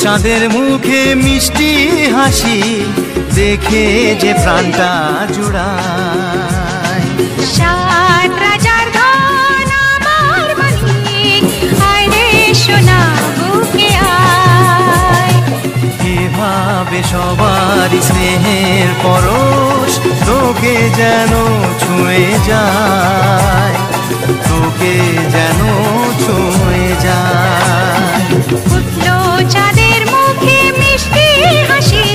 চাঁদের মুখে মিষ্টি হাসি দেখে যে প্রাণটা জুড়ায়। সাত রাজার ধন আমার মানিক, আয় রে সোনা বুকে আয়। এভাবে সবারই স্নেহের পরশ তোকে যেন ছুঁয়ে যায়, তোকে যেন ছুঁয়ে যায়। উঠলো চাঁদের মুখে মিষ্টি হাসি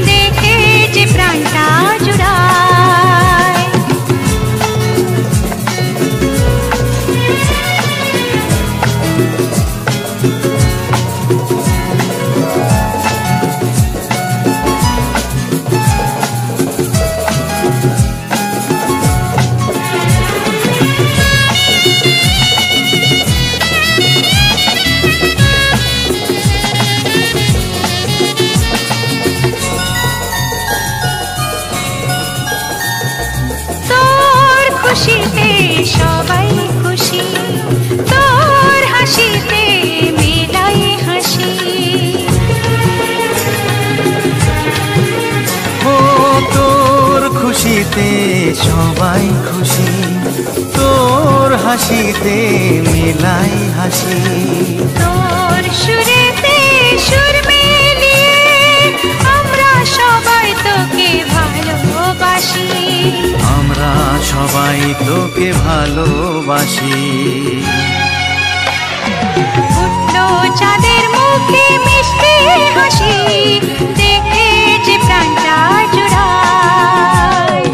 দেখে যে প্রাণটা জুড়ায়। খুশিতে সবাই খুশি, তোর হাসিতে মেলাই হাসি। ও তোর খুশিতে সবাই খুশি, তোর হাসিতে মেলাই হাসি। তোর সুরেতে সুর মিলিয়ে আমরা সবাই তোকে ভালোবাসি, আমরা সবাই তোকে ভালোবাসি। উঠলো চাঁদের মুখে মিষ্টি হাসি দেখে যে প্রাণটা জুড়ায়।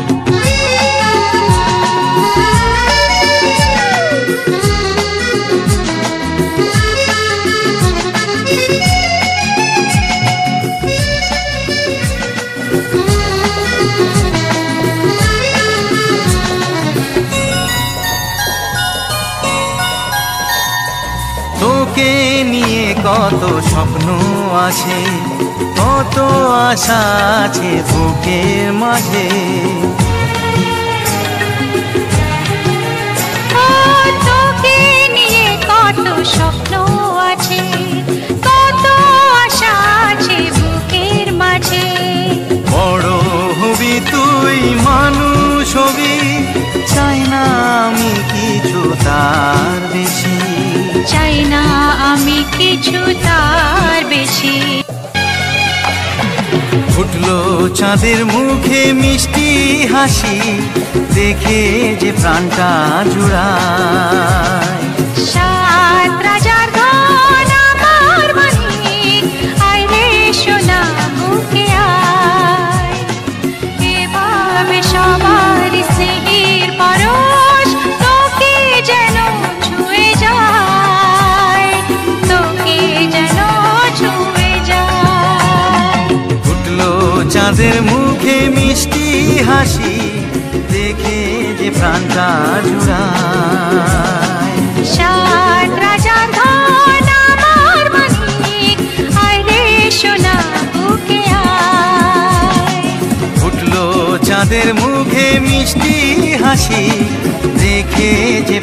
তোকে নিয়ে কত স্বপ্ন আছে, কত আশা আছে বুকের মাঝে। তোকে নিয়ে কত স্বপ্ন আছে, কত আশা আছে বুকের মাঝে। বড় হবি তুই, মানুষ হবি, চাই না আমি কিছু তার বেশি, চাই না আমি কিছু তার বেশি। ফুটলো চাঁদের মুখে মিষ্টি হাসি দেখে যে প্রাণটা জুড়ায়। সাত রাজার ধন আমার মানিক, আয় রে সোনা বুকে আয়। এভাবে সবার স্নেহের পরশ তোকে যেন ছুঁয়ে যায়, তোকে যেন ছুঁয়ে যায়। ফুটলো চাঁদের মুখে মিষ্টি হাসি দেখে যে প্রাণটা জুড়ায়। সাত রাজার ধন আমার মানিক, আয় রে সোনা বুকে আয়। ফুটলো চাঁদের মুখে মিষ্টি হাসি দেখে যে